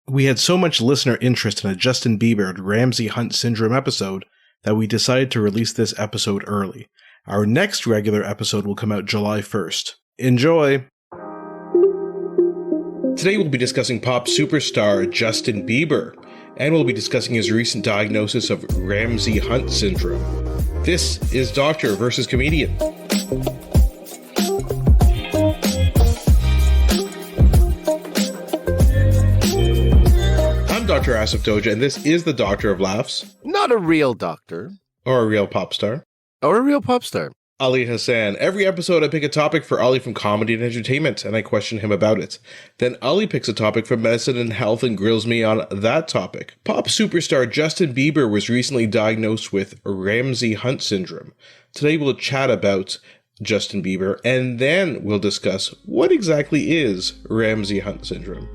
We had so much listener interest in a Justin Bieber Ramsay Hunt syndrome episode that we decided to release this episode early. Our next regular episode will come out July 1st. Enjoy! Today we'll be discussing pop superstar Justin Bieber, and we'll be discussing his recent diagnosis of Ramsay Hunt syndrome. This is Doctor versus Comedian. I'm Dr. Asif Doja, and this is the Doctor of Laughs. Not a real doctor. Or a real pop star. Or a real pop star. Ali Hassan. Every episode I pick a topic for Ali from comedy and entertainment, and I question him about it. Then Ali picks a topic from medicine and health and grills me on that topic. Pop superstar Justin Bieber was recently diagnosed with Ramsay Hunt syndrome. Today we'll chat about Justin Bieber, and then we'll discuss what exactly is Ramsay Hunt syndrome.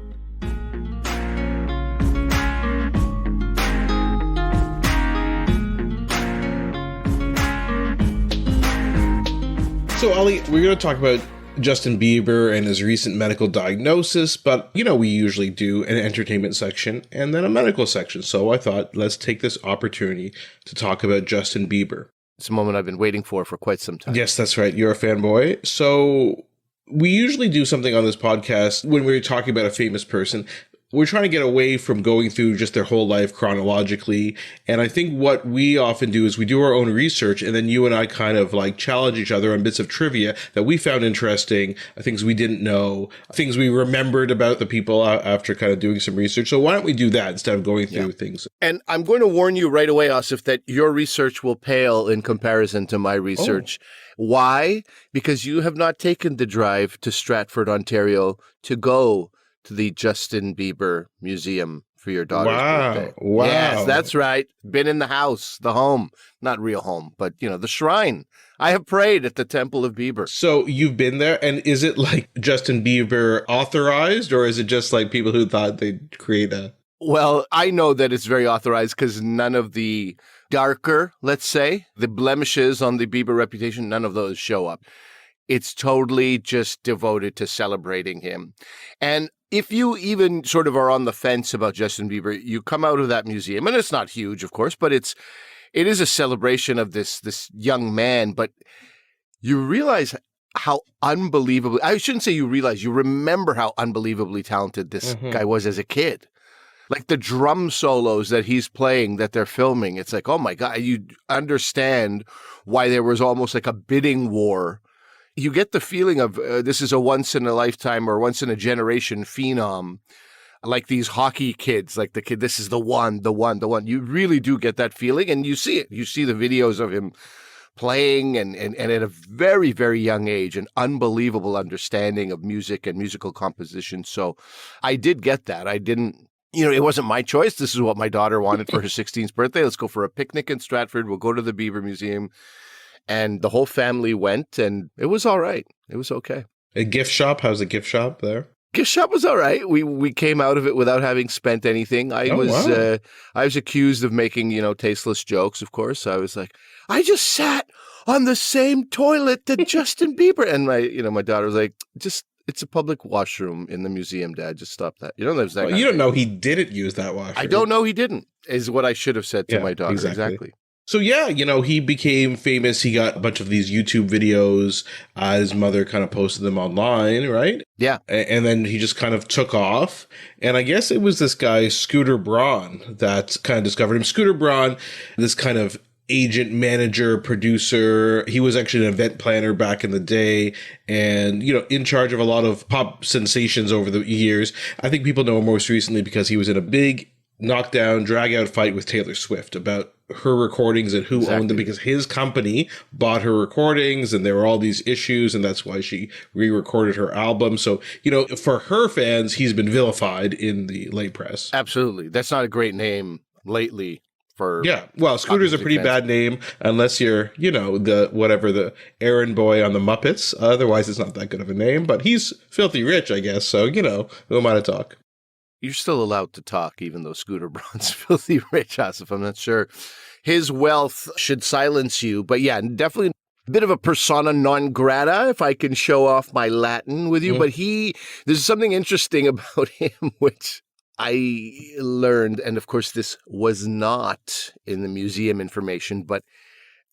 So, Ali, we're going to talk about Justin Bieber and his recent medical diagnosis, but, we usually do an entertainment section and then a medical section. So I thought, let's take this opportunity to talk about Justin Bieber. It's a moment I've been waiting for quite some time. Yes, that's right. You're a fanboy. So we usually do something on this podcast when we're talking about a famous person. We're trying to get away from going through just their whole life chronologically. And I think what we often do is we do our own research, and then you and I kind of challenge each other on bits of trivia that we found interesting, things we didn't know, things we remembered about the people after kind of doing some research. So why don't we do that instead of going through things? And I'm going to warn you right away, Asif, that your research will pale in comparison to my research. Oh. Why? Because you have not taken the drive to Stratford, Ontario to go to the Justin Bieber Museum for your daughter's birthday. Wow. Yes, that's right. Been in the house, the home, not real home, but, the shrine. I have prayed at the Temple of Bieber. So you've been there, and is it Justin Bieber authorized, or is it just people who thought they'd create a... Well, I know that it's very authorized because none of the darker, let's say, the blemishes on the Bieber reputation, none of those show up. It's totally just devoted to celebrating him. And if you even sort of are on the fence about Justin Bieber, you come out of that museum, and it's not huge, of course, but it is a celebration of this young man. But you realize how unbelievably, I shouldn't say you realize, you remember how unbelievably talented this guy was as a kid. The drum solos that he's playing, that they're filming, it's oh my God, you understand why there was almost a bidding war. You get the feeling of this is a once-in-a-lifetime or once-in-a-generation phenom, like these hockey kids, the kid, this is the one. You really do get that feeling, and you see it. You see the videos of him playing, and at a very, very young age, an unbelievable understanding of music and musical composition. So I did get that. I didn't, it wasn't my choice. This is what my daughter wanted for her 16th birthday. Let's go for a picnic in Stratford. We'll go to the Bieber Museum. And the whole family went, and it was all right. It was okay. A gift shop? How's the gift shop there? Gift shop was all right. We came out of it without having spent anything. I was accused of making, tasteless jokes, of course. I was I just sat on the same toilet that Justin Bieber. And my daughter was it's a public washroom in the museum, Dad. Just stop that. There's that. Well, you don't know he didn't use that washroom. I don't know he didn't, is what I should have said to my daughter. Exactly. So yeah, he became famous. He got a bunch of these YouTube videos. His mother kind of posted them online, right? Yeah. And then he just kind of took off. And I guess it was this guy, Scooter Braun, that kind of discovered him. Scooter Braun, this kind of agent, manager, producer. He was actually an event planner back in the day and, in charge of a lot of pop sensations over the years. I think people know him most recently because he was in a big knockdown, drag-out fight with Taylor Swift about her recordings and who owned them, because his company bought her recordings and there were all these issues, and that's why she re-recorded her album. So, for her fans, he's been vilified in the late press. Absolutely. That's not a great name lately for... Yeah. Well, Scooter's a pretty bad name unless you're, the errand boy on the Muppets. Otherwise, it's not that good of a name, but he's filthy rich, I guess. So, who am I to talk? You're still allowed to talk, even though Scooter Braun's filthy rich, Asif. I'm not sure his wealth should silence you. But yeah, definitely a bit of a persona non grata, if I can show off my Latin with you. But there's something interesting about him, which I learned, and of course this was not in the museum information, but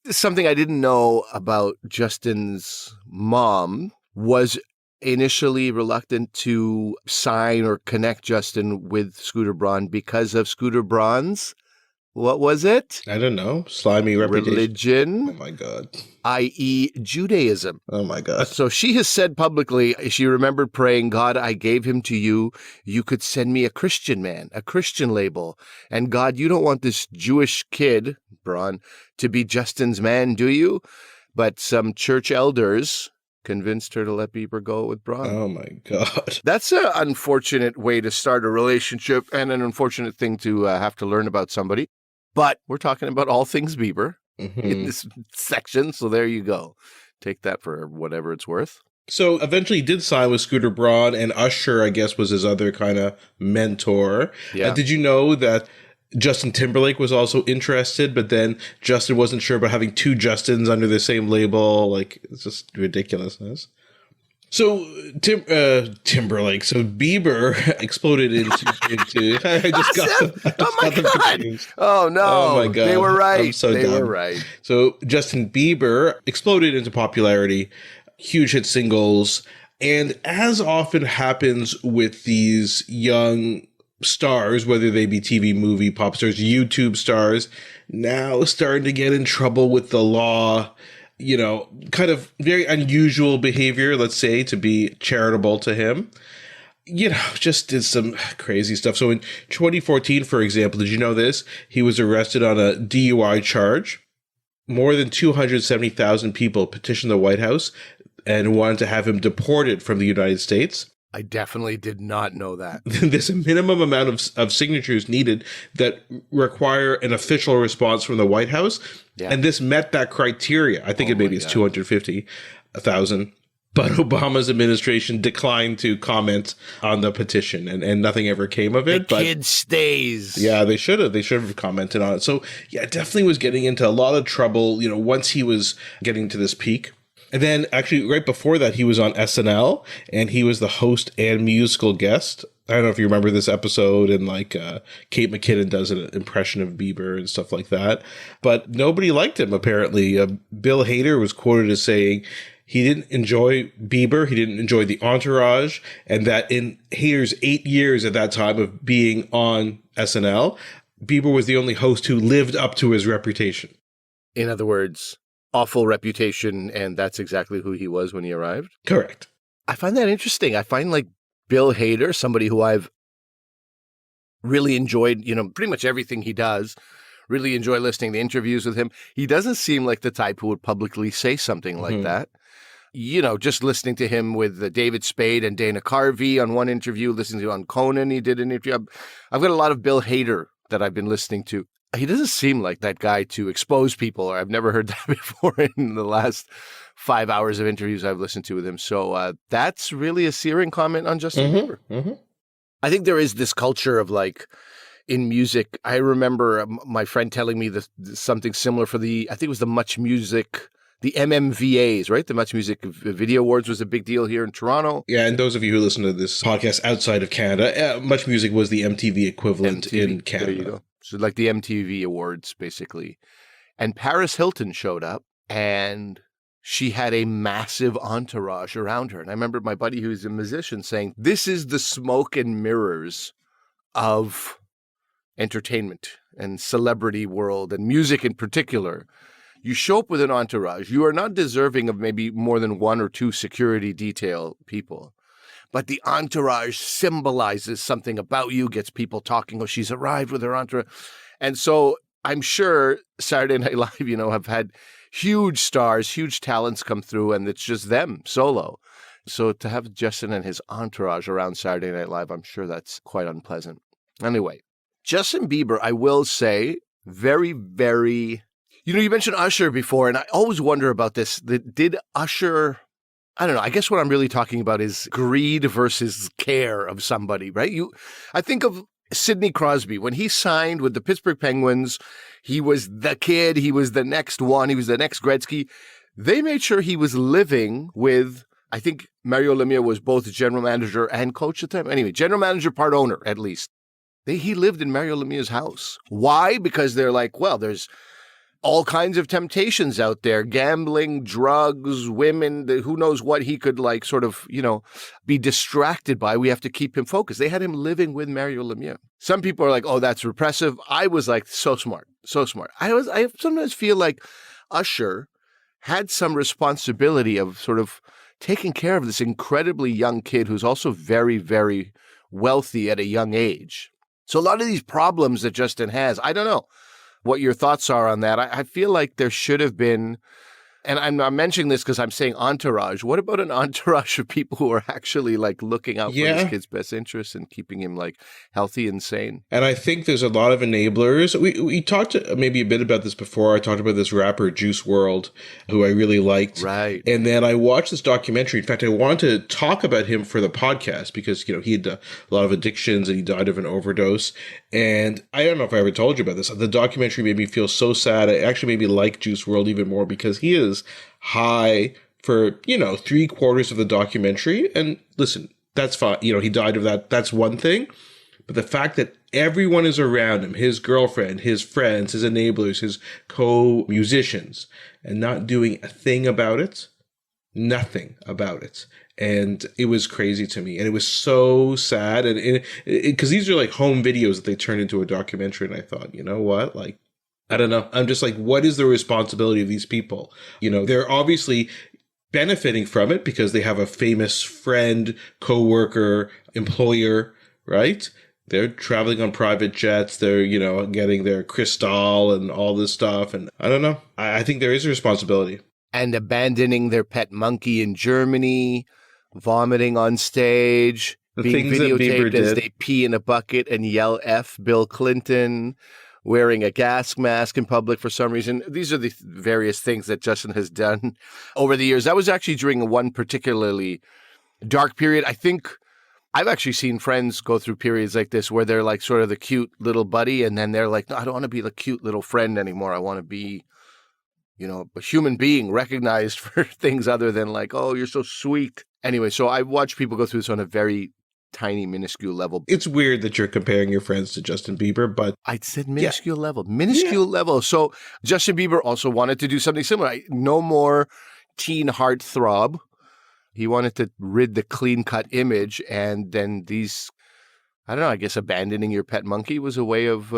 something I didn't know about Justin's mom was initially reluctant to sign or connect Justin with Scooter Braun because of Scooter Braun's, what was it? I don't know. Slimy reputation. Religion. Oh my God. I.e. Judaism. Oh my God. So she has said publicly, she remembered praying, God, I gave him to you. You could send me a Christian man, a Christian label. And God, you don't want this Jewish kid, Braun, to be Justin's man, do you? But some church elders convinced her to let Bieber go with Braun. Oh my God. That's an unfortunate way to start a relationship and an unfortunate thing to have to learn about somebody. But we're talking about all things Bieber in this section, so there you go. Take that for whatever it's worth. So eventually he did sign with Scooter Braun, and Usher, I guess, was his other kind of mentor. Yeah. Did you know that Justin Timberlake was also interested, but then Justin wasn't sure about having two Justins under the same label? Like, it's just ridiculousness. So Timberlake. So Bieber exploded into. I just got them. Oh my God! Confused. Oh no! Oh my God! They were right. I'm so they dumb. were right. So Justin Bieber exploded into popularity, huge hit singles, and as often happens with these young stars, whether they be TV, movie, pop stars, YouTube stars, now starting to get in trouble with the law. You know, kind of very unusual behavior, let's say, to be charitable to him. You know, just did some crazy stuff. So in 2014, for example, did you know this? He was arrested on a DUI charge. More than 270,000 people petitioned the White House and wanted to have him deported from the United States. I definitely did not know that. There's a minimum amount of signatures needed that require an official response from the White House. Yeah. And this met that criteria. I think it's 250,000. But Obama's administration declined to comment on the petition, and nothing ever came of it. The kid stays. Yeah, they should have. They should have commented on it. So, yeah, definitely was getting into a lot of trouble, you know, once he was getting to this peak. And then actually right before that, he was on SNL, and he was the host and musical guest. I don't know if you remember this episode, and like Kate McKinnon does an impression of Bieber and stuff like that. But nobody liked him, apparently. Bill Hader was quoted as saying he didn't enjoy Bieber, he didn't enjoy the entourage, and that in Hader's 8 years at that time of being on SNL, Bieber was the only host who lived up to his reputation. In other words, awful reputation, and that's exactly who he was when he arrived? Correct. I find that interesting. I find like Bill Hader, somebody who I've really enjoyed, you know, pretty much everything he does, really enjoy listening to interviews with him. He doesn't seem like the type who would publicly say something like that. You know, just listening to him with David Spade and Dana Carvey on one interview, listening to on Conan, he did an interview. I've got a lot of Bill Hader that I've been listening to. He doesn't seem like that guy to expose people, or I've never heard that before in the last 5 hours of interviews I've listened to with him. So that's really a searing comment on Justin Bieber. I think there is this culture of like, in music, I remember my friend telling me something similar for I think it was the Much Music, the MMVAs, right? The Much Music Video Awards was a big deal here in Toronto. Yeah, and those of you who listen to this podcast outside of Canada, Much Music was the MTV equivalent in Canada. There you go. So like the MTV Awards, basically. And Paris Hilton showed up, and she had a massive entourage around her. And I remember my buddy who's a musician saying, this is the smoke and mirrors of entertainment and celebrity world and music in particular. You show up with an entourage. You are not deserving of maybe more than one or two security detail people. But the entourage symbolizes something about you, gets people talking, oh, she's arrived with her entourage. And so I'm sure Saturday Night Live, you know, have had huge stars, huge talents come through, and it's just them solo. So to have Justin and his entourage around Saturday Night Live, I'm sure that's quite unpleasant. Anyway, Justin Bieber, I will say, very, very... You know, you mentioned Usher before, and I always wonder about this. Did Usher... I don't know. I guess what I'm really talking about is greed versus care of somebody, right? I think of Sidney Crosby. When he signed with the Pittsburgh Penguins, he was the kid. He was the next one. He was the next Gretzky. They made sure he was living with, I think Mario Lemieux was both general manager and coach at the time. Anyway, general manager, part owner, at least. He lived in Mario Lemieux's house. Why? Because they're like, well, there's all kinds of temptations out there, gambling, drugs, women, who knows what he could like sort of, be distracted by. We have to keep him focused. They had him living with Mario Lemieux. Some people are like, oh, that's repressive. I was like, so smart, so smart. I sometimes feel like Usher had some responsibility of sort of taking care of this incredibly young kid who's also very, very wealthy at a young age. So a lot of these problems that Justin has, I don't know what your thoughts are on that. I feel like there should have been, and I'm not mentioning this because I'm saying entourage. What about an entourage of people who are actually like looking out for this kid's best interests and keeping him like healthy and sane? And I think there's a lot of enablers. We talked maybe a bit about this before. I talked about this rapper Juice WRLD, who I really liked. Right. And then I watched this documentary. In fact, I wanted to talk about him for the podcast because, he had a lot of addictions and he died of an overdose. And I don't know if I ever told you about this. The documentary made me feel so sad. It actually made me like Juice WRLD even more because he is high for, 3/4 of the documentary. And listen, that's fine. He died of that. That's one thing. But the fact that everyone is around him, his girlfriend, his friends, his enablers, his co-musicians, and not doing a thing about it, nothing about it. And it was crazy to me. And it was so sad. And because these are like home videos that they turned into a documentary. And I thought, you know what? Like, I don't know. I'm just like, what is the responsibility of these people? They're obviously benefiting from it because they have a famous friend, coworker, employer, right? They're traveling on private jets. They're, getting their crystal and all this stuff. And I don't know. I think there is a responsibility. And abandoning their pet monkey in Germany, vomiting on stage, being videotaped as they pee in a bucket and yell F Bill Clinton, wearing a gas mask in public for some reason. These are the various things that Justin has done over the years. That was actually during one particularly dark period. I think I've actually seen friends go through periods like this where they're like sort of the cute little buddy, and then they're like, no, I don't want to be the cute little friend anymore. I want to be, a human being recognized for things other than like, oh, you're so sweet. Anyway, so I watch people go through this on a very tiny, minuscule level. It's weird that you're comparing your friends to Justin Bieber, but I said minuscule level. Level. So Justin Bieber also wanted to do something similar. No more teen heartthrob. He wanted to rid the clean-cut image, and then I don't know, I guess abandoning your pet monkey was a way of,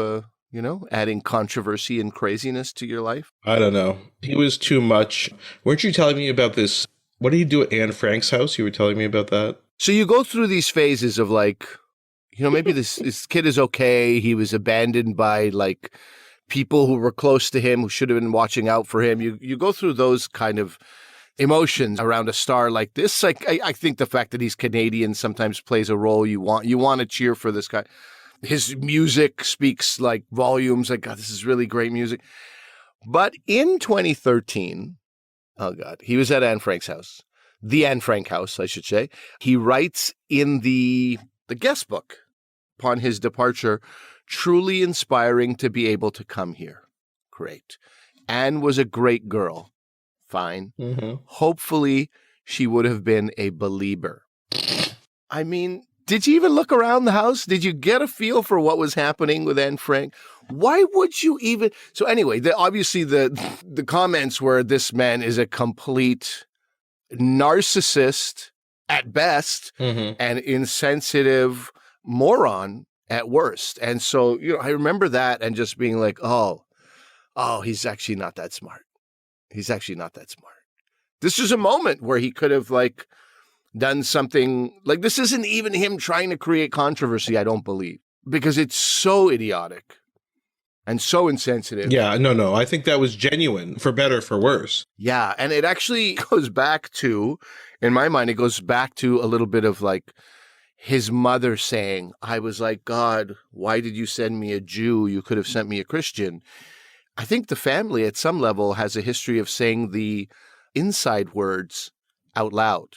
adding controversy and craziness to your life. I don't know. He was too much. Weren't you telling me about this? What did he do at Anne Frank's house? You were telling me about that. So you go through these phases of like, maybe this kid is okay. He was abandoned by like people who were close to him who should have been watching out for him. You go through those kind of emotions around a star like this. Like I think the fact that he's Canadian sometimes plays a role. You want to cheer for this guy. His music speaks like volumes. Like, God, this is really great music. But in 2013, oh God, he was at Anne Frank's house. The Anne Frank house, I should say. He writes in the guest book upon his departure, truly inspiring to be able to come here. Great. Anne was a great girl. Fine. Mm-hmm. Hopefully, she would have been a believer. I mean, did you even look around the house? Did you get a feel for what was happening with Anne Frank? Why would you even? So anyway, obviously the comments were this man is a complete narcissist at best and insensitive moron at worst. And so, I remember that and just being like, oh, he's actually not that smart. He's actually not that smart. This is a moment where he could have like done something like this. Isn't even him trying to create controversy, I don't believe, because it's so idiotic and so insensitive. Yeah, no. I think that was genuine, for better, for worse. Yeah, and it actually goes back to, in my mind, it goes back to a little bit of like his mother saying, I was like, God, why did you send me a Jew? You could have sent me a Christian. I think the family at some level has a history of saying the inside words out loud.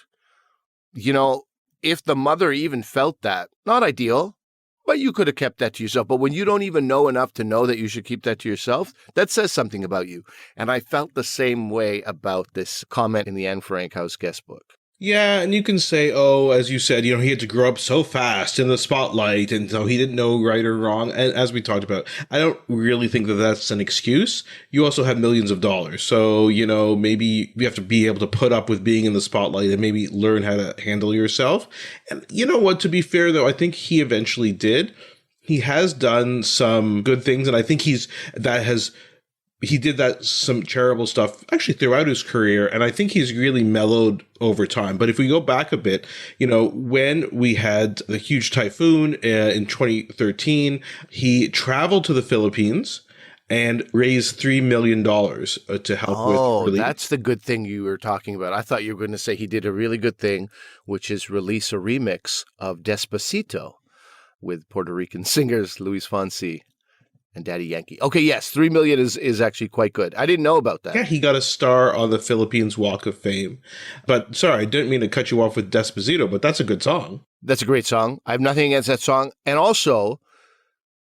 If the mother even felt that, not ideal, but you could have kept that to yourself. But when you don't even know enough to know that you should keep that to yourself, that says something about you. And I felt the same way about this comment in the Anne Frank house guest book. Yeah, and you can say, oh, as you said, he had to grow up so fast in the spotlight, and so he didn't know right or wrong. And as we talked about, I don't really think that that's an excuse. You also have millions of dollars. So, maybe you have to be able to put up with being in the spotlight and maybe learn how to handle yourself. And you know what? To be fair, though, I think he eventually did. He has done some good things, and I think he did that some terrible stuff actually throughout his career, and I think he's really mellowed over time. But if we go back a bit, when we had the huge typhoon in 2013, he traveled to the Philippines and raised $3 million to help with relief. That's the good thing you were talking about. I thought you were going to say he did a really good thing, which is release a remix of Despacito with Puerto Rican singers Luis Fonsi and Daddy Yankee. Okay, yes, 3 million is actually quite good. I didn't know about that. Yeah, he got a star on the Philippines Walk of Fame. But sorry, I didn't mean to cut you off with Despacito, but that's a good song. That's a great song. I have nothing against that song. And also,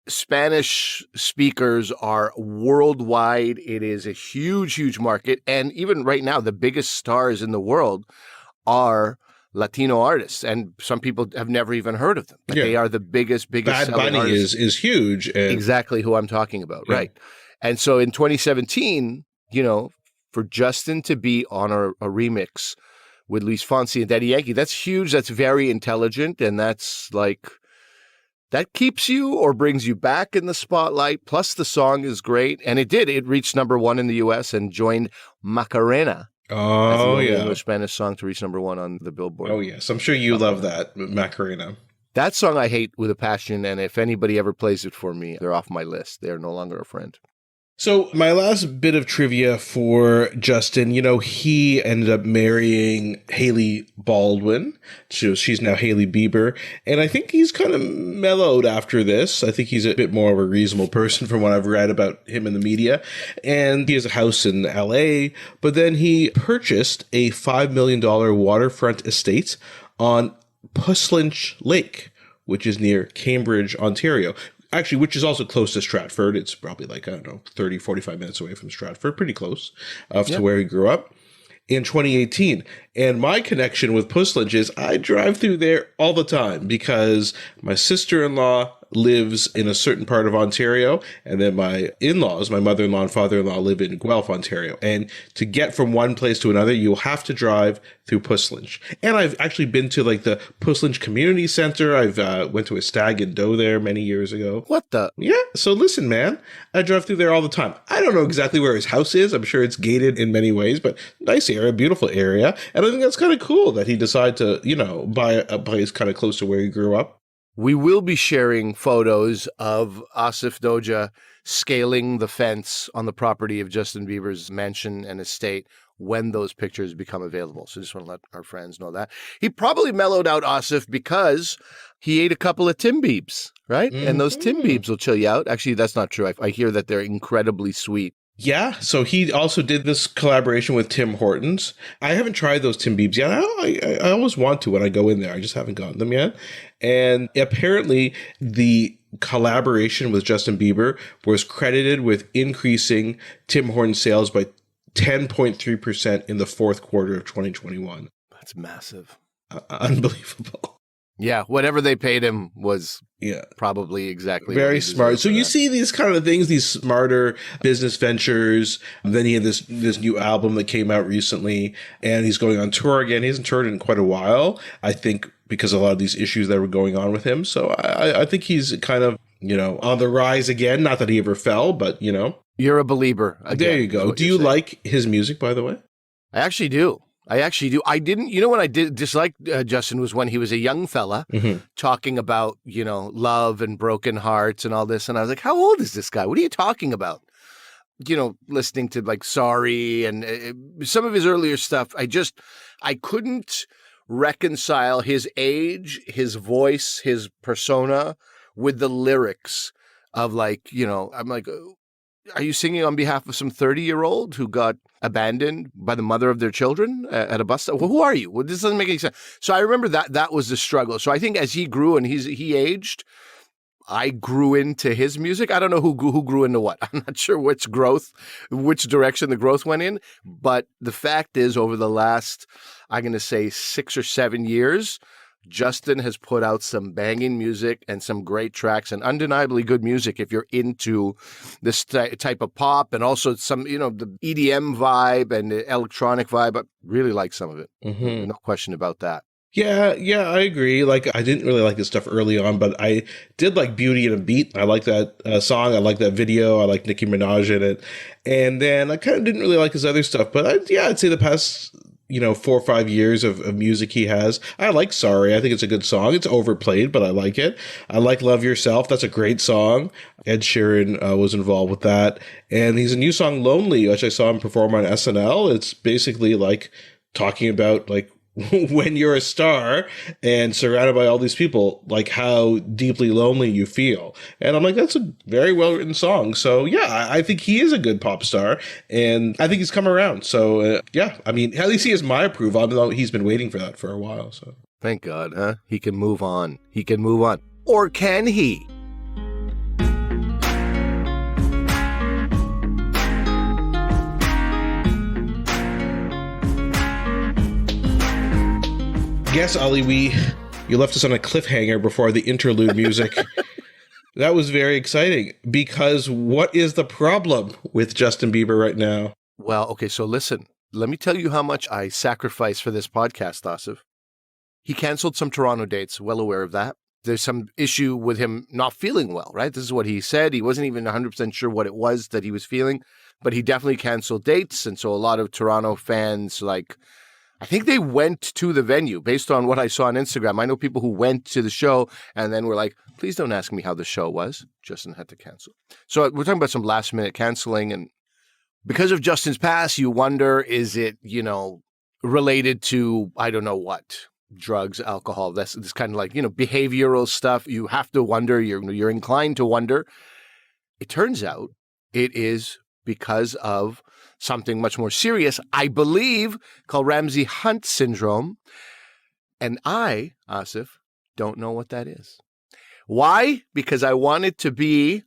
Spanish speakers are worldwide. It is a huge, huge market. And even right now, the biggest stars in the world are Latino artists, and some people have never even heard of them. But They are the biggest Bad Bunny artists. is huge. And exactly who I'm talking about, right? And so in 2017, for Justin to be on a remix with Luis Fonsi and Daddy Yankee, that's huge. That's very intelligent, and that's that keeps you or brings you back in the spotlight. Plus, the song is great, and it did. It reached #1 in the U.S. and joined Macarena. Oh, yeah. English Spanish song to reach #1 on the Billboard. Oh, yes. I'm sure you love that, Macarena. That song I hate with a passion, and if anybody ever plays it for me, they're off my list. They're no longer a friend. So my last bit of trivia for Justin, he ended up marrying Hailey Baldwin. She's now Hailey Bieber. And I think he's kind of mellowed after this. I think he's a bit more of a reasonable person from what I've read about him in the media. And he has a house in LA. But then he purchased a $5 million waterfront estate on Puslinch Lake, which is near Cambridge, Ontario. Actually, which is also close to Stratford. It's probably 30, 45 minutes away from Stratford. Pretty close to where he grew up in 2018. And my connection with Puslinch is I drive through there all the time because my sister-in-law lives in a certain part of Ontario, and then my in-laws, my mother-in-law and father-in-law, live in Guelph, Ontario. And to get from one place to another, you'll have to drive through Puslinch. And I've actually been to the Puslinch Community Center. I've went to a stag and doe there many years ago. What the? Yeah. So listen, man, I drive through there all the time. I don't know exactly where his house is. I'm sure it's gated in many ways, but nice area, beautiful area. And I think that's kind of cool that he decided to, buy a place kind of close to where he grew up. We will be sharing photos of Asif Doja scaling the fence on the property of Justin Bieber's mansion and estate when those pictures become available. So just want to let our friends know that. He probably mellowed out Asif because he ate a couple of Tim Biebs, right? Mm-hmm. And those Tim Biebs will chill you out. Actually, that's not true. I hear that they're incredibly sweet. Yeah, so he also did this collaboration with Tim Hortons. I haven't tried those Tim Biebs yet. I always want to when I go in there. I just haven't gotten them yet. And apparently the collaboration with Justin Bieber was credited with increasing Tim Hortons sales by 10.3% in the fourth quarter of 2021. That's massive. Unbelievable. Yeah, whatever they paid him was probably exactly very smart. So you see these kind of things, these smarter business ventures. Then he had this new album that came out recently, and he's going on tour again. He hasn't toured in quite a while, I think, because of a lot of these issues that were going on with him. So I think he's kind of, on the rise again. Not that he ever fell, but, You're a believer. Again, there you go. Do you like his music, by the way? I actually do. I didn't, when I did dislike Justin was when he was a young fella talking about, love and broken hearts and all this. And I was like, how old is this guy? What are you talking about? Listening to Sorry and some of his earlier stuff. I couldn't reconcile his age, his voice, his persona with the lyrics of I'm like, are you singing on behalf of some 30-year-old who got abandoned by the mother of their children at a bus stop? Well, who are you? Well, this doesn't make any sense. So I remember that was the struggle. So I think as he grew and he aged, I grew into his music. I don't know who grew into what. I'm not sure which direction the growth went in. But the fact is, over the last, I'm going to say 6 or 7 years, Justin has put out some banging music and some great tracks and undeniably good music if you're into this type of pop and also some, the EDM vibe and the electronic vibe. I really like some of it. No question about that. Yeah, I agree. Like, I didn't really like this stuff early on, but I did like Beauty and a Beat. I like that song. I like that video. I like Nicki Minaj in it. And then I kind of didn't really like his other stuff. But I'd say the past 4 or 5 years of music he has. I like Sorry. I think it's a good song. It's overplayed, but I like it. I like Love Yourself. That's a great song. Ed Sheeran was involved with that. And he's a new song, Lonely, which I saw him perform on SNL. It's basically like talking about like when you're a star and surrounded by all these people, like how deeply lonely you feel. And I'm like, that's a very well written song. So yeah, I think he is a good pop star and I think he's come around. So yeah, I mean, at least he has my approval, even though he's been waiting for that for a while. So thank God, huh? He can move on. He can move on. Or can he? Yes, Ali, you left us on a cliffhanger before the interlude music. That was very exciting because what is the problem with Justin Bieber right now? Well, okay, so listen, let me tell you how much I sacrificed for this podcast, Asif. He canceled some Toronto dates, well aware of that. There's some issue with him not feeling well, right? This is what he said. He wasn't even 100% sure what it was that he was feeling, but he definitely canceled dates. And so a lot of Toronto fans, I think they went to the venue based on what I saw on Instagram. I know people who went to the show and then were like, please don't ask me how the show was. Justin had to cancel. So we're talking about some last minute canceling. And because of Justin's past, you wonder, is it, related to, I don't know what, drugs, alcohol, this kind of behavioral stuff. You have to wonder, you're inclined to wonder. It turns out it is because of something much more serious, I believe, called Ramsay Hunt syndrome. And I, Asif, don't know what that is. Why? Because I wanted to be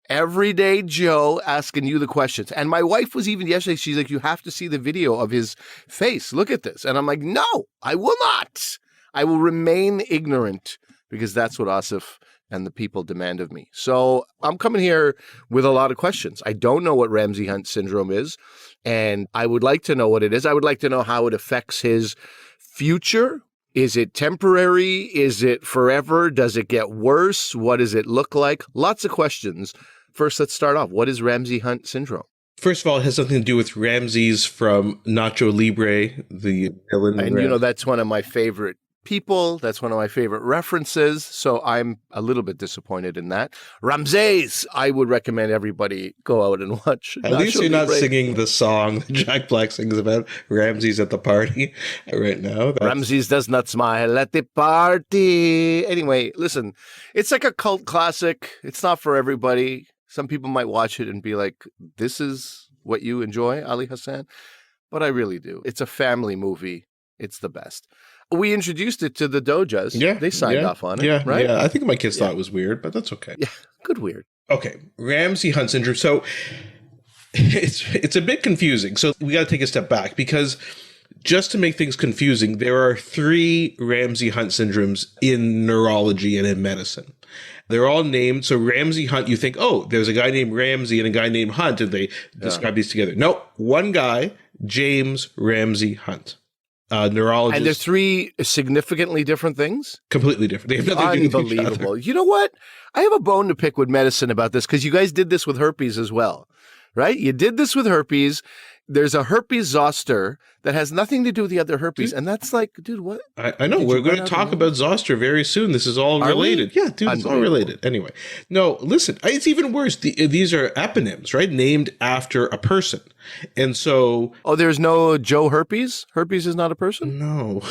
everyday Joe asking you the questions. And my wife was even yesterday, she's like, you have to see the video of his face. Look at this. And I'm like, no, I will not. I will remain ignorant because that's what Asif and the people demand of me. So I'm coming here with a lot of questions. I don't know what Ramsay Hunt syndrome is, and I would like to know what it is. I would like to know how it affects his future. Is it temporary? Is it forever? Does it get worse? What does it look like? Lots of questions. First, let's start off. What is Ramsay Hunt syndrome? First of all, it has something to do with Ramses from Nacho Libre, the villain. And that's one of my favorite people. That's one of my favorite references. So I'm a little bit disappointed in that. Ramsay's, I would recommend everybody go out and watch. At least you're not singing the song that Jack Black sings about Ramses at the party right now. Ramses does not smile at the party. Anyway, listen, it's like a cult classic. It's not for everybody. Some people might watch it and be like, this is what you enjoy, Ali Hassan? But I really do. It's a family movie. It's the best. We introduced it to the Dojas. Yeah. They signed off on it, right? Yeah, I think my kids thought it was weird, but that's okay. Yeah, good weird. Okay, Ramsay Hunt syndrome. So it's a bit confusing. So we got to take a step back because just to make things confusing, there are 3 Ramsay Hunt syndromes in neurology and in medicine. They're all named. So Ramsay Hunt, you think, oh, there's a guy named Ramsay and a guy named Hunt, and they describe these together. No, one guy, James Ramsay Hunt. Neurologist. And they're 3 significantly different things? Completely different. They have nothing to do with each other. Unbelievable. You know what? I have a bone to pick with medicine about this because you guys did this with herpes as well, right? You did this with herpes. There's a herpes zoster that has nothing to do with the other herpes. Dude, and that's like, dude, what? I know. We're going to talk about zoster very soon. This is all related. Yeah, dude, it's all related. Anyway, no, listen, it's even worse. These are eponyms, right? Named after a person. And so... Oh, there's no Joe Herpes? Herpes is not a person? No.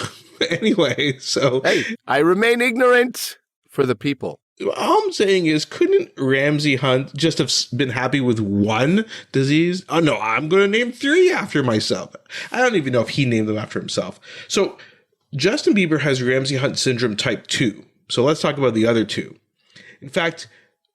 Anyway, so... Hey, I remain ignorant for the people. All I'm saying is, couldn't Ramsay Hunt just have been happy with one disease? Oh, no, I'm going to name 3 after myself. I don't even know if he named them after himself. So Justin Bieber has Ramsay Hunt syndrome type 2. So let's talk about the other 2. In fact,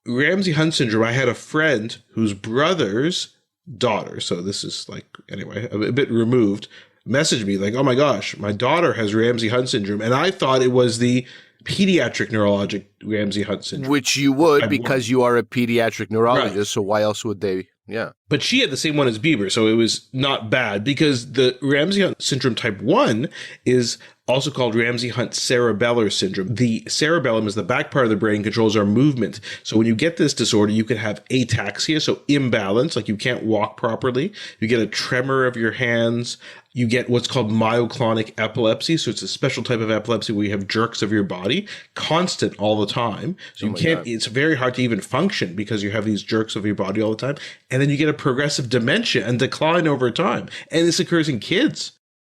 Ramsay Hunt syndrome, I had a friend whose brother's daughter, so this is like, anyway, a bit removed, messaged me like, oh my gosh, my daughter has Ramsay Hunt syndrome. And I thought it was the pediatric neurologic Ramsay Hunt syndrome. Which you would because you are a pediatric neurologist, right. So why else would they? Yeah. But she had the same one as Bieber, so it was not bad because the Ramsay Hunt syndrome type 1 is also called Ramsay Hunt cerebellar syndrome. The cerebellum is the back part of the brain, controls our movement. So when you get this disorder, you can have ataxia, so imbalance, like you can't walk properly. You get a tremor of your hands. You get what's called myoclonic epilepsy. So it's a special type of epilepsy where you have jerks of your body constant all the time. So it's very hard to even function because you have these jerks of your body all the time. And then you get a progressive dementia and decline over time. And this occurs in kids.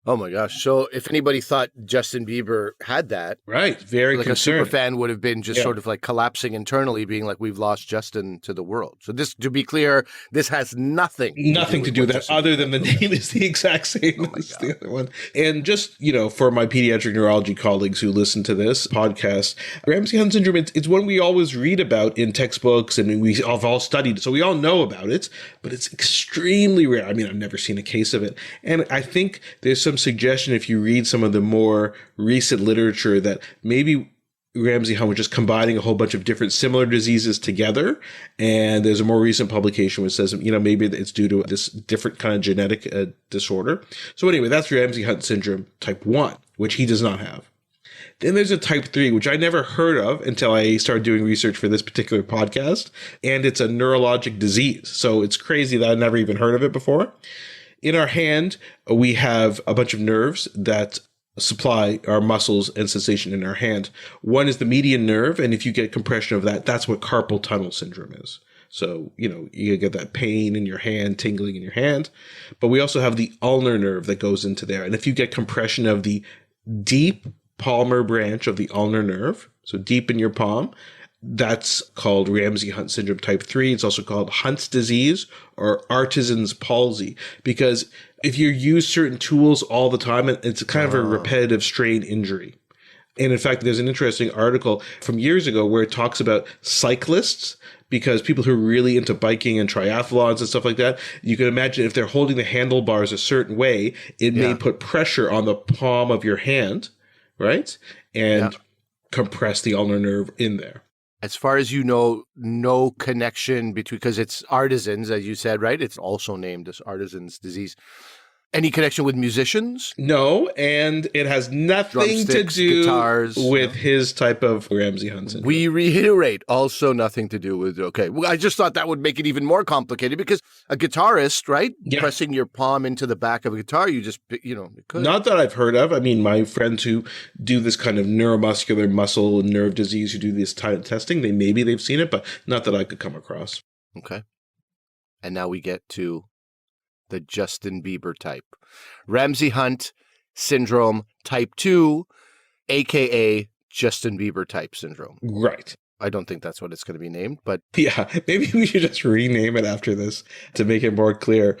Oh my gosh. So if anybody thought Justin Bieber had that, right, very like concerned. A super fan would have been just sort of like collapsing internally, being like, we've lost Justin to the world. So this, to be clear, this has nothing to do with that other than the name is the exact same as the other one. And just, for my pediatric neurology colleagues who listen to this podcast, Ramsay Hunt syndrome, it's one we always read about in textbooks and we have all studied. So we all know about it, but it's extremely rare. I mean, I've never seen a case of it. And I think there's some suggestion if you read some of the more recent literature that maybe Ramsay Hunt was just combining a whole bunch of different similar diseases together. And there's a more recent publication which says, maybe it's due to this different kind of genetic disorder. So anyway, that's Ramsay Hunt syndrome type 1, which he does not have. Then there's a type 3, which I never heard of until I started doing research for this particular podcast. And it's a neurologic disease. So it's crazy that I never even heard of it before. In our hand, we have a bunch of nerves that supply our muscles and sensation in our hand. One is the median nerve, and if you get compression of that, that's what carpal tunnel syndrome is. So, you get that pain in your hand, tingling in your hand. But we also have the ulnar nerve that goes into there. And if you get compression of the deep palmar branch of the ulnar nerve, so deep in your palm, that's called Ramsay Hunt syndrome type 3. It's also called Hunt's disease or artisan's palsy, because if you use certain tools all the time, it's kind of a repetitive strain injury. And in fact, there's an interesting article from years ago where it talks about cyclists, because people who are really into biking and triathlons and stuff like that, you can imagine if they're holding the handlebars a certain way, it may put pressure on the palm of your hand, right? And compress the ulnar nerve in there. As far as you know, no connection between, because it's artisans, as you said, right? It's also named as artisan's disease. Any connection with musicians? No, and it has nothing to do with his type of Ramsay Hunt syndrome. We reiterate, also nothing to do with, okay. Well, I just thought that would make it even more complicated because a guitarist, right? Yeah. Pressing your palm into the back of a guitar, you just, it could. Not that I've heard of. I mean, my friends who do this kind of neuromuscular muscle and nerve disease, who do this type of testing, they've seen it, but not that I could come across. Okay. And now we get to the Justin Bieber type. Ramsay Hunt syndrome type 2, a.k.a. Justin Bieber type syndrome. Right. I don't think that's what it's going to be named, but... Yeah, maybe we should just rename it after this to make it more clear.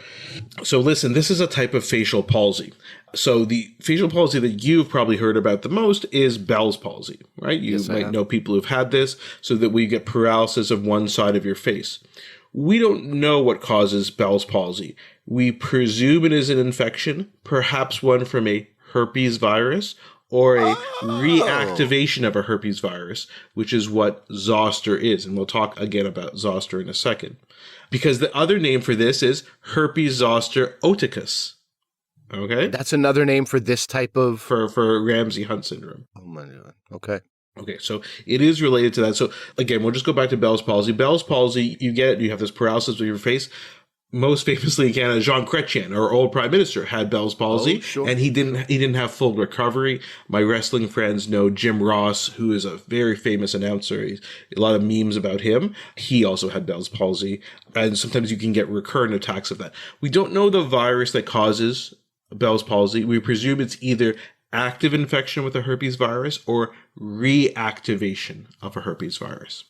So listen, this is a type of facial palsy. So the facial palsy that you've probably heard about the most is Bell's palsy, right? You might know people who've had this, so that we get paralysis of one side of your face. We don't know what causes Bell's palsy. We presume it is an infection, perhaps one from a herpes virus or a reactivation of a herpes virus, which is what zoster is. And we'll talk again about zoster in a second. Because the other name for this is herpes zoster oticus. Okay? That's another name for this type of... For Ramsay Hunt syndrome. Oh my God. Okay. Okay, so it is related to that. So again, we'll just go back to Bell's palsy. Bell's palsy, you have this paralysis of your face. Most famously in Canada, Jean Chrétien, our old prime minister, had Bell's palsy, and he didn't have full recovery. My wrestling friends know Jim Ross, who is a very famous announcer. A lot of memes about him. He also had Bell's palsy, and sometimes you can get recurrent attacks of that. We don't know the virus that causes Bell's palsy. We presume it's either active infection with a herpes virus or reactivation of a herpes virus.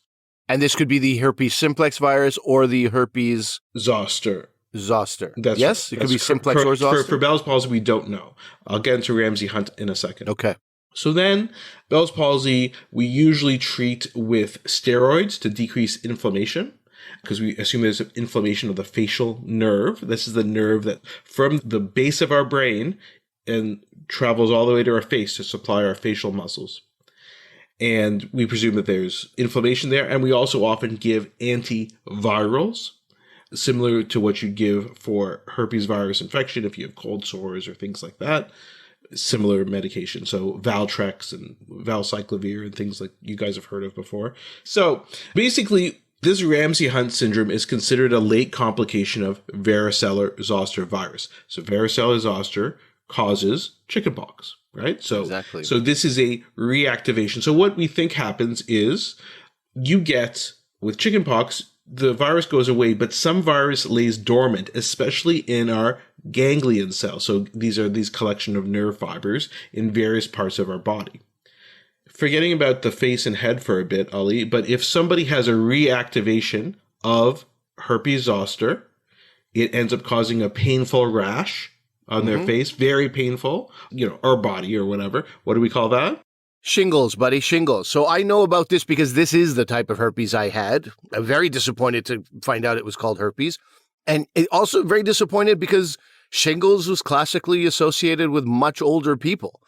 And this could be the herpes simplex virus or the herpes... Zoster. Yes? It could be simplex or zoster? For Bell's palsy, we don't know. I'll get into Ramsay Hunt in a second. Okay. So then, Bell's palsy, we usually treat with steroids to decrease inflammation, because we assume there's inflammation of the facial nerve. This is the nerve that from the base of our brain and travels all the way to our face to supply our facial muscles. And we presume that there's inflammation there. And we also often give antivirals, similar to what you give for herpes virus infection if you have cold sores or things like that. Similar medication. So Valtrex and Valcyclovir and things like you guys have heard of before. So basically, this Ramsay-Hunt syndrome is considered a late complication of varicella-zoster virus. So varicella-zoster causes chickenpox, right? So, exactly. So this is a reactivation. So what we think happens is you get, with chickenpox, the virus goes away, but some virus lays dormant, especially in our ganglion cells. So these are these collection of nerve fibers in various parts of our body. Forgetting about the face and head for a bit, Ali, but if somebody has a reactivation of herpes zoster, it ends up causing a painful rash on their face, very painful, or body or whatever. What do we call that? Shingles, buddy, shingles. So I know about this because this is the type of herpes I had. I'm very disappointed to find out it was called herpes. And also very disappointed because shingles was classically associated with much older people,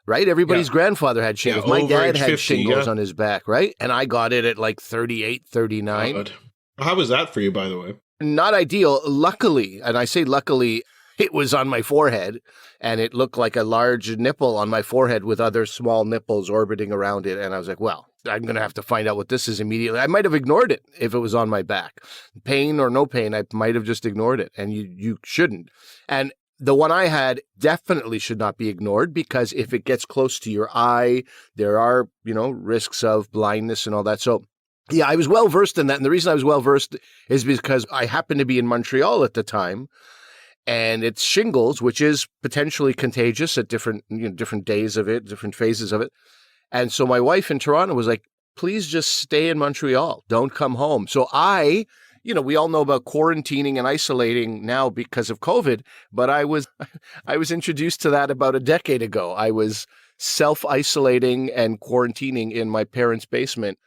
right? Everybody's grandfather had shingles. My dad had 50, shingles on his back, right? And I got it at like 38, 39. God. How was that for you, by the way? Not ideal. Luckily, and I say luckily, it was on my forehead, and it looked like a large nipple on my forehead with other small nipples orbiting around it. And I was like, well, I'm going to have to find out what this is immediately. I might have ignored it if it was on my back. Pain or no pain, I might have just ignored it, and you shouldn't. And the one I had definitely should not be ignored, because if it gets close to your eye, there are, risks of blindness and all that. So yeah, I was well versed in that. And the reason I was well versed is because I happened to be in Montreal at the time. And it's shingles, which is potentially contagious at different days of it, different phases of it. And so my wife in Toronto was like, please just stay in Montreal. Don't come home. So we all know about quarantining and isolating now because of COVID, but I was introduced to that about a decade ago. I was self-isolating and quarantining in my parents' basement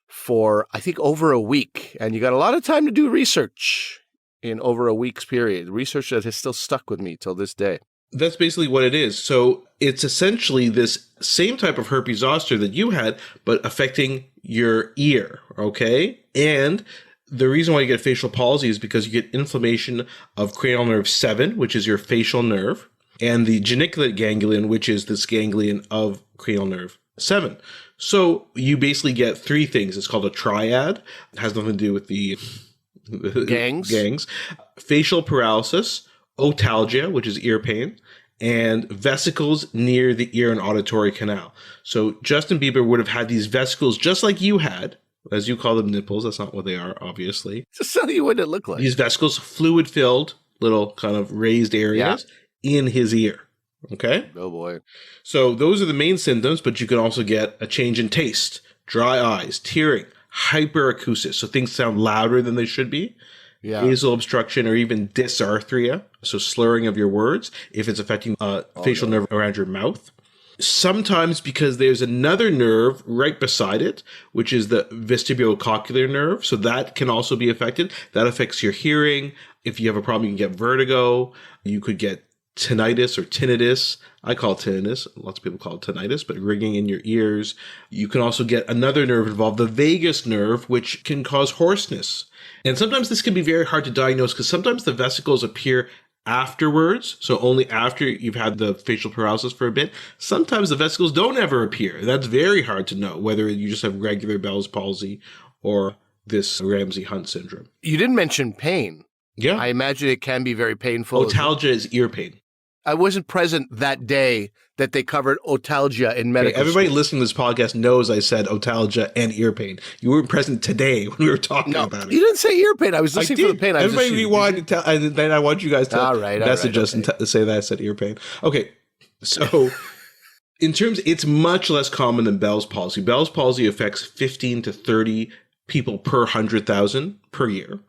for, I think, over a week. And you got a lot of time to do research in over a week's period, research that has still stuck with me till this day. That's basically what it is. So it's essentially this same type of herpes zoster that you had, but affecting your ear, okay? And the reason why you get facial palsy is because you get inflammation of cranial nerve 7, which is your facial nerve, and the geniculate ganglion, which is this ganglion of cranial nerve 7. So you basically get three things. It's called a triad. It has nothing to do with the gangs, facial paralysis, otalgia, which is ear pain, and vesicles near the ear and auditory canal. So Justin Bieber would have had these vesicles just like you had, as you call them nipples. That's not what they are, obviously. Just tell you what it looked like. These vesicles, fluid-filled, little kind of raised areas in his ear. Okay? Oh, boy. So those are the main symptoms, but you can also get a change in taste, dry eyes, tearing, hyperacusis, so things sound louder than they should be, nasal obstruction, or even dysarthria, so slurring of your words, if it's affecting facial nerve around your mouth. Sometimes because there's another nerve right beside it, which is the vestibulocochlear nerve, so that can also be affected. That affects your hearing. If you have a problem, you can get vertigo. You could get tinnitus or tinnitus. I call it tinnitus. Lots of people call it tinnitus, but ringing in your ears. You can also get another nerve involved, the vagus nerve, which can cause hoarseness. And sometimes this can be very hard to diagnose because sometimes the vesicles appear afterwards, so only after you've had the facial paralysis for a bit. Sometimes the vesicles don't ever appear. That's very hard to know whether you just have regular Bell's palsy or this Ramsay-Hunt syndrome. You didn't mention pain. Yeah. I imagine it can be very painful. Otalgia is ear pain. I wasn't present that day that they covered otalgia in medical Everybody school. listening to this podcast knows I said otalgia and ear pain. You weren't present today when we were talking about it. You didn't say ear pain. I was listening for the pain. Everybody rewind, and then I want you guys to message us okay. and say that I said ear pain. Okay, so in terms, it's much less common than Bell's palsy. Bell's palsy affects 15 to 30% people per 100,000 per year.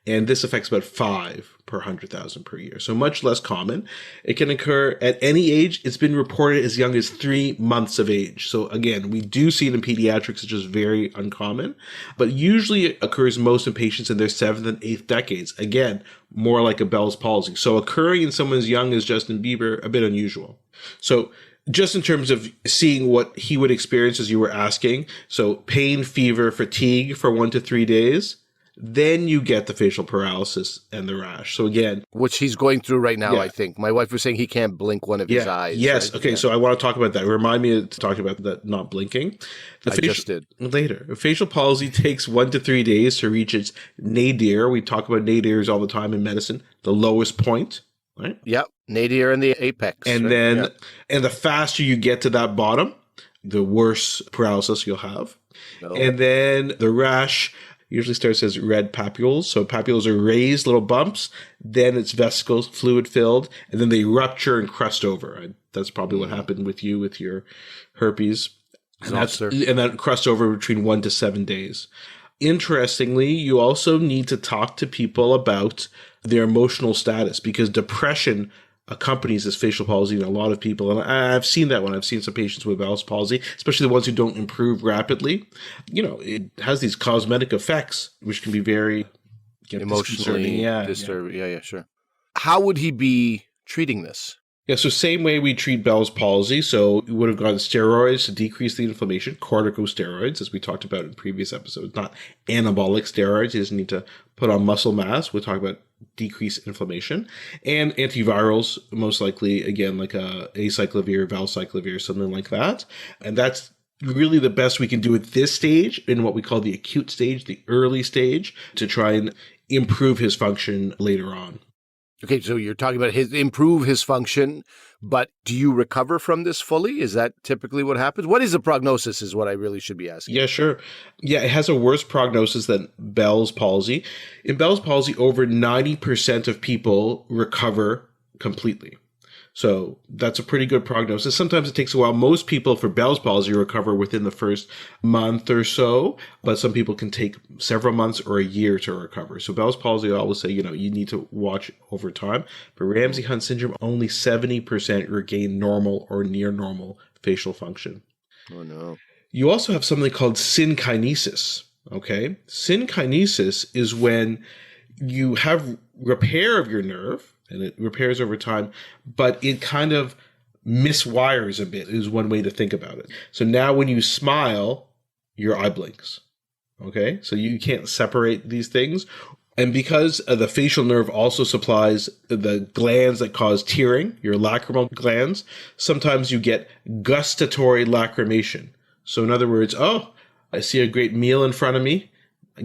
And this affects about 5 per 100,000 per year. So much less common. It can occur at any age. It's been reported as young as 3 months of age. So again, we do see it in pediatrics. It's just very uncommon, but usually it occurs most in patients in their 7th and 8th decades. Again, more like a Bell's palsy. So occurring in someone as young as Justin Bieber, a bit unusual. So just in terms of seeing what he would experience, as you were asking. So pain, fever, fatigue for 1 to 3 days. Then you get the facial paralysis and the rash. So again, which he's going through right now, I think. My wife was saying he can't blink one of his eyes. Yes. Right? Okay. So I want to talk about that. Remind me to talk about that not blinking. Just did. Later. Facial palsy takes 1 to 3 days to reach its nadir. We talk about nadirs all the time in medicine, the lowest point. Right? Yep. Nadir and the apex. And then, and the faster you get to that bottom, the worse paralysis you'll have. Oh. And then the rash usually starts as red papules. So papules are raised little bumps, then it's vesicles, fluid filled, and then they rupture and crust over. That's probably what happened with you with your herpes. And that crust over between 1 to 7 days. Interestingly, you also need to talk to people about their emotional status, because depression accompanies this facial palsy in a lot of people. And I've seen that when I've seen some patients with Bell's palsy, especially the ones who don't improve rapidly. It has these cosmetic effects, which can be very emotionally disturbing. Yeah, sure. How would he be treating this? Yeah, so same way we treat Bell's palsy. So we would have gotten steroids to decrease the inflammation, corticosteroids, as we talked about in previous episodes, not anabolic steroids. You just need to put on muscle mass. We'll talk about decrease inflammation, and antivirals, most likely, again, like acyclovir, valcyclovir, something like that. And that's really the best we can do at this stage, in what we call the acute stage, the early stage, to try and improve his function later on. Okay, so you're talking about improve his function, but do you recover from this fully? Is that typically what happens? What is the prognosis is what I really should be asking. Yeah, sure. Yeah, it has a worse prognosis than Bell's palsy. In Bell's palsy, over 90% of people recover completely. So that's a pretty good prognosis. Sometimes it takes a while. Most people for Bell's palsy recover within the first month or so, but some people can take several months or a year to recover. So Bell's palsy, I always say, you need to watch over time. But Ramsay-Hunt syndrome, only 70% regain normal or near normal facial function. Oh, no. You also have something called synkinesis. Okay. Synkinesis is when you have repair of your nerve, and it repairs over time, but it kind of miswires a bit, is one way to think about it. So now when you smile, your eye blinks. Okay? So you can't separate these things. And because the facial nerve also supplies the glands that cause tearing, your lacrimal glands, sometimes you get gustatory lacrimation. So in other words, I see a great meal in front of me,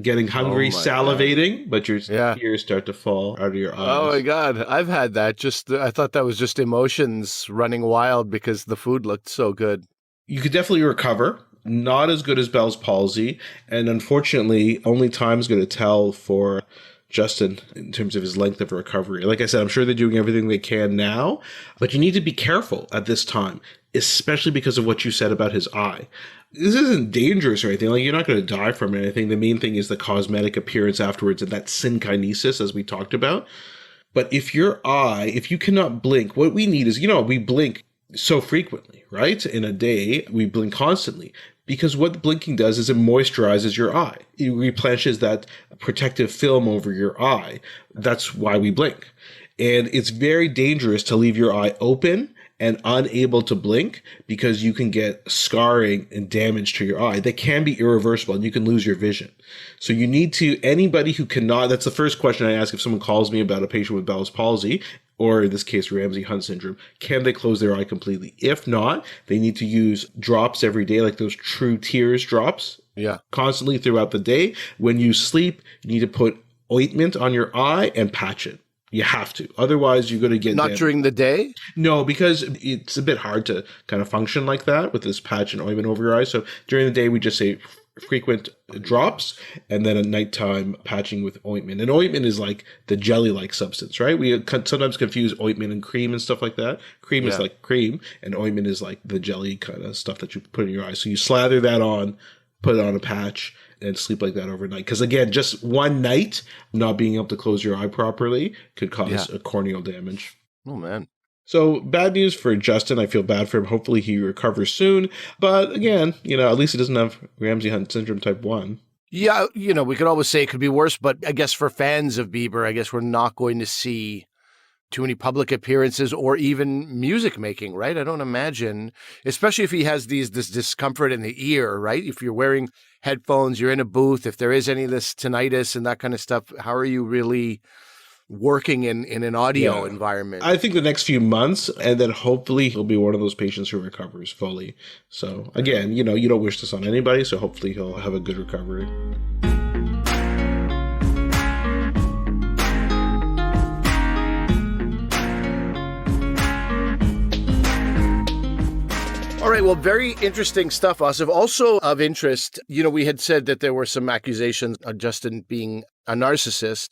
getting hungry, salivating, but your tears start to fall out of your eyes. Oh my God. I've had that. I thought that was just emotions running wild because the food looked so good. You could definitely recover. Not as good as Bell's palsy. And unfortunately, only time is going to tell for Justin in terms of his length of recovery. Like I said, I'm sure they're doing everything they can now, but you need to be careful at this time, especially because of what you said about his eye. This isn't dangerous or anything. Like, you're not going to die from anything. The main thing is the cosmetic appearance afterwards, and that synkinesis, as we talked about. But if you cannot blink, what we need is, we blink so frequently, right? In a day, we blink constantly. Because what blinking does is it moisturizes your eye. It replenishes that protective film over your eye. That's why we blink. And it's very dangerous to leave your eye open and unable to blink, because you can get scarring and damage to your eye that can be irreversible, and you can lose your vision. So you need to, anybody who cannot, that's the first question I ask if someone calls me about a patient with Bell's palsy, or in this case, Ramsay-Hunt syndrome, can they close their eye completely? If not, they need to use drops every day, like those True Tears drops, constantly throughout the day. When you sleep, you need to put ointment on your eye and patch it. You have to. Otherwise, you're going to get Not during the day? No, because it's a bit hard to kind of function like that with this patch and ointment over your eyes. So during the day, we just say frequent drops, and then at nighttime, patching with ointment. And ointment is like the jelly-like substance, right? We sometimes confuse ointment and cream and stuff like that. Cream is like cream, and ointment is like the jelly kind of stuff that you put in your eyes. So you slather that on, put it on a patch, and sleep like that overnight. Because again, just one night not being able to close your eye properly could cause a corneal damage. Oh, man. So bad news for Justin. I feel bad for him. Hopefully he recovers soon. But again, at least he doesn't have Ramsay Hunt syndrome type 1. Yeah, we could always say it could be worse, but I guess for fans of Bieber, I guess we're not going to see too many public appearances or even music making, right? I don't imagine, especially if he has this discomfort in the ear, right? If you're wearing headphones, you're in a booth, if there is any of this tinnitus and that kind of stuff, how are you really working in an audio environment? I think the next few months, and then hopefully he'll be one of those patients who recovers fully. So again, you don't wish this on anybody, so hopefully he'll have a good recovery. All right, well, very interesting stuff, Asif. Also of interest, we had said that there were some accusations of Justin being a narcissist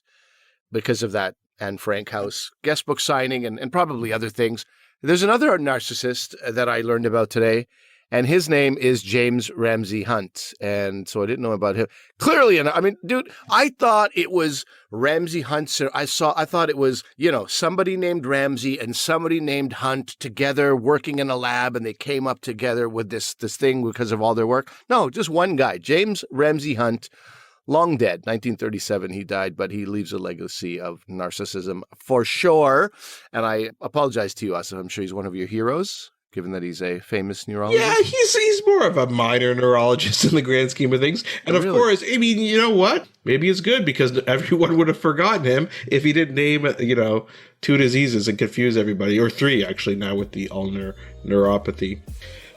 because of that Anne Frank House guest book signing and probably other things. There's another narcissist that I learned about today, and his name is James Ramsay Hunt. And so I didn't know about him. Clearly, dude, I thought it was Ramsay Hunt. I thought it was, somebody named Ramsay and somebody named Hunt together working in a lab, and they came up together with this thing because of all their work. No, just one guy, James Ramsay Hunt. Long dead, 1937 he died, but he leaves a legacy of narcissism for sure. And I apologize to you, Asif. I'm sure he's one of your heroes, given that he's a famous neurologist. Yeah, he's more of a minor neurologist in the grand scheme of things. And of course, you know what? Maybe it's good because everyone would have forgotten him if he didn't name, 2 diseases and confuse everybody, or 3 actually now with the ulnar neuropathy.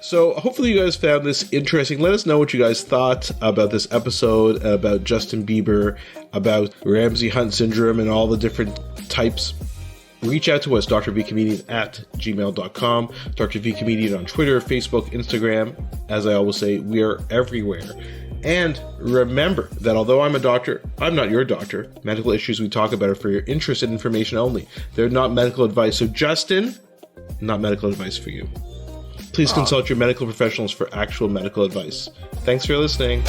So hopefully you guys found this interesting. Let us know what you guys thought about this episode, about Justin Bieber, about Ramsay Hunt syndrome and all the different types. Reach out to us, drvcomedian@gmail.com, Dr. V Comedian on Twitter, Facebook, Instagram. As I always say, we are everywhere. And remember that although I'm a doctor, I'm not your doctor. Medical issues we talk about are for your interest and information only. They're not medical advice. So Justin, not medical advice for you. Please consult your medical professionals for actual medical advice. Thanks for listening.